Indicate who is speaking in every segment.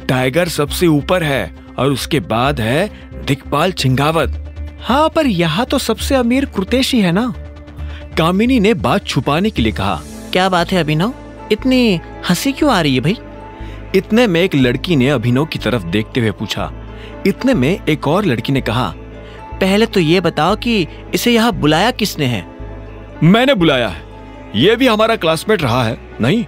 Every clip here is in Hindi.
Speaker 1: टाइगर सबसे ऊपर है और उसके बाद है दिक्पाल छिंगावत।
Speaker 2: हाँ, पर यहाँ तो सबसे अमीर कृतेश ही है ना।
Speaker 1: कामिनी ने बात छुपाने के लिए कहा।
Speaker 2: क्या बात है अभिनव, इतनी हंसी क्यों आ रही है भाई?
Speaker 1: इतने में एक लड़की ने अभिनव की तरफ देखते हुए पूछा। इतने में एक और लड़की ने कहा,
Speaker 2: पहले तो ये बताओ कि इसे यहाँ बुलाया किसने है?
Speaker 1: मैंने बुलाया है, ये भी हमारा क्लासमेट रहा है। नहीं,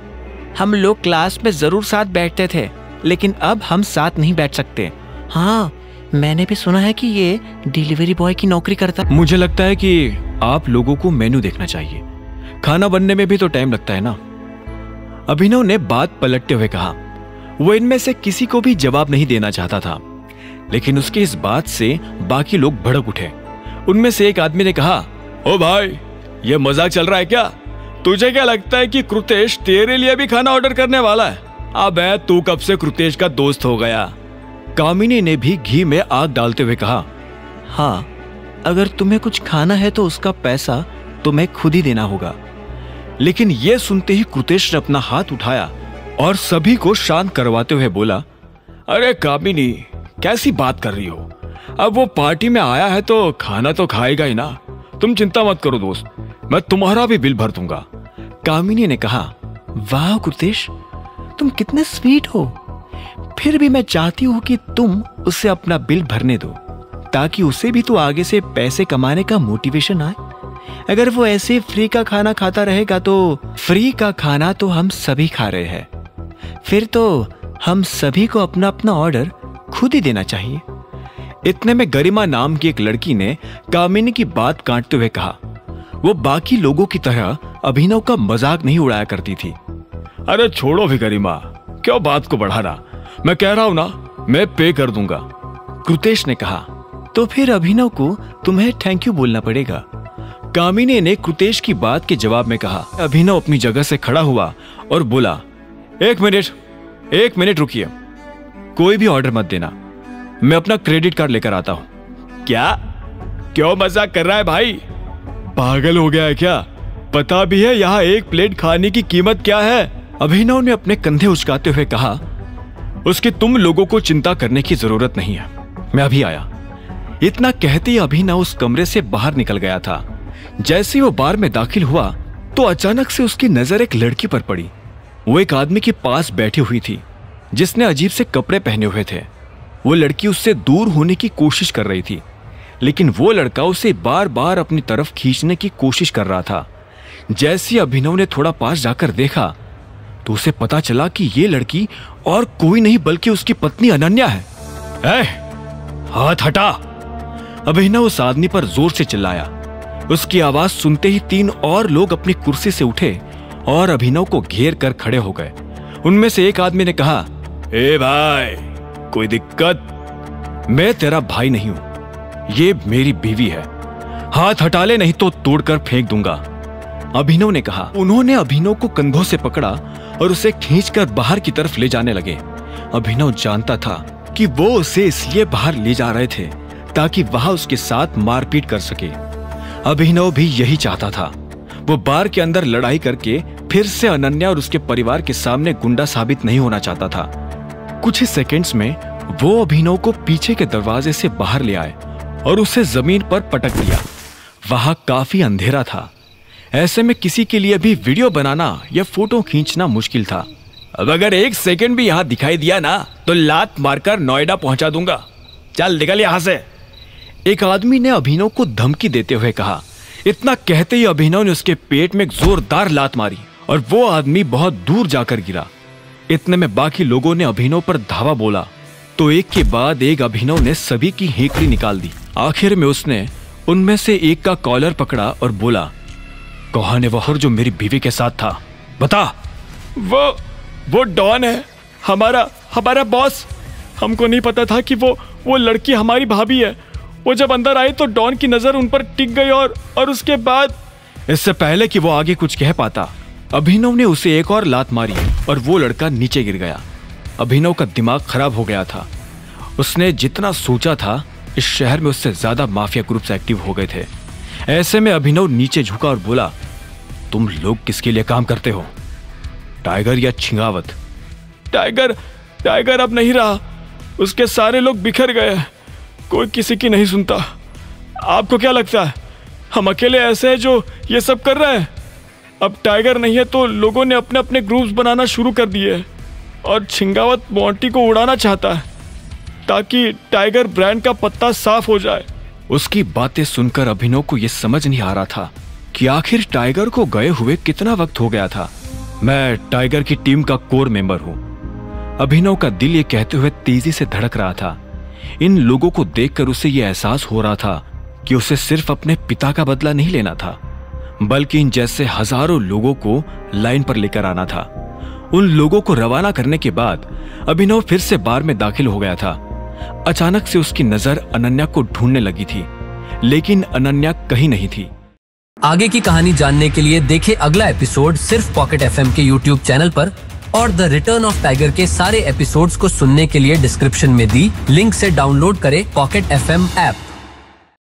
Speaker 2: हम लोग क्लास में जरूर साथ बैठते थे, लेकिन अब हम साथ नहीं बैठ सकते। हाँ, मैंने भी सुना है कि ये डिलीवरी बॉय की नौकरी करता।
Speaker 1: मुझे लगता है कि आप लोगों को मेनू देखना चाहिए, खाना बनने में भी तो टाइम लगता है ना। अभिनव ने बात पलटते हुए कहा। वो इनमें से किसी को भी जवाब नहीं देना चाहता था, लेकिन उसकी इस बात से बाकी लोग भड़क उठे। उनमें से एक आदमी ने कहा, ओ भाई, ये मजाक चल रहा है क्या? तुझे क्या लगता है कि कृतेश तेरे लिए भी खाना ऑर्डर करने वाला है? अबे तू कब से कृतेश का दोस्त हो गया? कामिनी ने भी घी में आग डालते हुए कहा।
Speaker 2: हाँ, अगर तुम्हें कुछ खाना है तो उसका पैसा तुम्हें खुद ही देना होगा।
Speaker 1: लेकिन यह सुनते ही कृतेश ने अपना हाथ उठाया और सभी को शांत करवाते हुए बोला, अरे कामिनी, कैसी बात कर रही हो? अब वो पार्टी में आया है तो खाना तो खाएगा ही ना। तुम चिंता मत करो दोस्त, मैं तुम्हारा भी बिल भर दूंगा।
Speaker 2: कामिनी ने कहा। वाह कृतेश, तुम कितने स्वीट हो। फिर भी मैं चाहती हूँ कि तुम उसे अपना बिल भरने दो, ताकि उसे भी तो आगे से पैसे कमाने का मोटिवेशन आए। अगर वो ऐसे फ्री का खाना खाता रहेगा तो फ्री का खाना तो हम सभी खा रहे हैं, फिर तो हम सभी को अपना अपना ऑर्डर खुद ही देना चाहिए।
Speaker 1: इतने में गरिमा नाम की एक लड़की ने कामिनी की बात काटते हुए कहा। वो बाकी लोगों की तरह अभिनव का मजाक नहीं उड़ाया करती थी। अरे छोड़ो भी गरिमा, क्यों बात को बढ़ाना? मैं कह रहा हूं ना, मैं पे कर दूंगा,
Speaker 2: कृतेश ने कहा। तो फिर अभिनव को तुम्हें थैंक यू बोलना पड़ेगा,
Speaker 1: कामिनी ने कृतेश की बात के जवाब में कहा। अभिनव अपनी जगह से खड़ा हुआ और बोला, एक मिनट रुकिए, कोई भी ऑर्डर मत देना, मैं अपना क्रेडिट कार्ड लेकर आता हूं। क्या? क्यों मजाक कर रहा है भाई? पागल हो गया है क्या? पता भी है यहाँ एक प्लेट खाने की कीमत क्या है? अभिनव ने अपने कंधे उचकाते हुए कहा। उसकी तुम लोगों को चिंता करने की जरूरत नहीं है, मैं अभी आया। इतना कहते ही अभिनव उस कमरे से बाहर निकल गया था। जैसे वो बार में दाखिल हुआ तो अचानक से उसकी नजर एक लड़की पर पड़ी। वो एक आदमी के पास बैठी हुई थी जिसने अजीब से कपड़े पहने हुए थे। वो लड़की उससे दूर होने की कोशिश कर रही थी, लेकिन वो लड़का उसे बार बार अपनी तरफ खींचने की कोशिश कर रहा था। जैसे अभिनव ने थोड़ा पास जाकर देखा तो उसे पता चला कि ये लड़की और कोई नहीं बल्कि उसकी पत्नी अनन्या है। हाथ हटा! अभिनव उस आदमी पर जोर से चिल्लाया। उसकी आवाज सुनते ही 3 और लोग अपनी कुर्सी से उठे और अभिनव को घेर कर खड़े हो गए। उनमें से एक आदमी ने कहा, ए भाई, कोई दिक्कत? मैं तेरा भाई नहीं हूं, ये मेरी बीवी है, हाथ हटा ले नहीं तो तोड़कर फेंक दूंगा, अभिनव ने कहा। उन्होंने अभिनव को कंधों से पकड़ा और उसे खींचकर बाहर की तरफ ले जाने लगे। अभिनव जानता था कि वो उसे इसलिए बाहर ले जा रहे थे ताकि वह उसके साथ मारपीट कर सके। अभिनव भी यही चाहता था। वो बार के अंदर लड़ाई करके फिर से अनन्या और उसके परिवार के सामने गुंडा साबित नहीं होना चाहता था। कुछ ही सेकंड्स में वो अभिनव को पीछे के दरवाजे से बाहर ले आए और उसे जमीन पर पटक दिया। वहां काफी अंधेरा था, ऐसे में किसी के लिए भी वीडियो बनाना या फोटो खींचना मुश्किल था। अब अगर 1 सेकंड भी यहां दिखाई दिया ना तो लात मारकर नोएडा पहुंचा दूंगा, चल निकल यहां से, एक आदमी ने अभिनव को धमकी देते हुए कहा। इतना कहते ही अभिनव ने उसके पेट में एक जोरदार लात मारी और वो आदमी बहुत दूर जाकर गिरा। इतने में बाकी लोगों ने अभिनव पर धावा बोला तो एक के बाद एक अभिनव ने सभी की हेकड़ी निकाल दी। आखिर में उसने उनमें से एक का कॉलर पकड़ा और बोला, कौन है वह जो मेरी बीवी के साथ था? बता। वो डॉन है, हमारा बॉस। हमको नहीं पता था कि वो लड़की हमारी भाभी है। वो जब अंदर आई तो डॉन की नजर उन पर टिक गई और उसके बाद, इससे पहले कि वो आगे कुछ कह पाता, अभिनव ने उसे एक और लात मारी और वो लड़का नीचे गिर गया। अभिनव का दिमाग खराब हो गया था। उसने जितना सोचा था इस शहर में उससे ज्यादा माफिया ग्रुप्स एक्टिव हो गए थे। ऐसे में अभिनव नीचे झुका और बोला, तुम लोग किसके लिए काम करते हो, टाइगर या छिंगावत? टाइगर अब नहीं रहा, उसके सारे लोग बिखर गए, कोई किसी की नहीं सुनता। आपको क्या लगता है हम अकेले ऐसे हैं जो ये सब कर रहे हैं? अब टाइगर नहीं है तो लोगों ने अपने अपने ग्रुप्स बनाना शुरू कर दिए और छिंगावत मोंटी को उड़ाना चाहता है ताकि टाइगर ब्रांड का पत्ता साफ हो जाए।
Speaker 2: उसकी बातें सुनकर अभिनव को यह समझ नहीं आ रहा था कि आखिर टाइगर को गए हुए कितना वक्त हो गया था। मैं टाइगर की टीम का कोर मेंबर हूं। अभिनव का दिल ये कहते हुए तेजी से धड़क रहा था। इन लोगों को देखकर उसे यह एहसास हो रहा था कि उसे सिर्फ अपने पिता का बदला नहीं लेना था, बल्कि इन जैसे हजारों लोगों को लाइन पर लेकर आना था। उन लोगों को रवाना करने के बाद अभिनव फिर से बार में दाखिल हो गया था। अचानक से उसकी नजर अनन्या को ढूंढने लगी थी, लेकिन अनन्या कहीं नहीं थी।
Speaker 3: आगे की कहानी जानने के लिए देखें अगला एपिसोड सिर्फ पॉकेट एफएम के यूट्यूब चैनल पर, और द रिटर्न ऑफ टाइगर के सारे एपिसोड्स को सुनने के लिए डिस्क्रिप्शन में दी लिंक से डाउनलोड करें पॉकेट एफएम ऐप।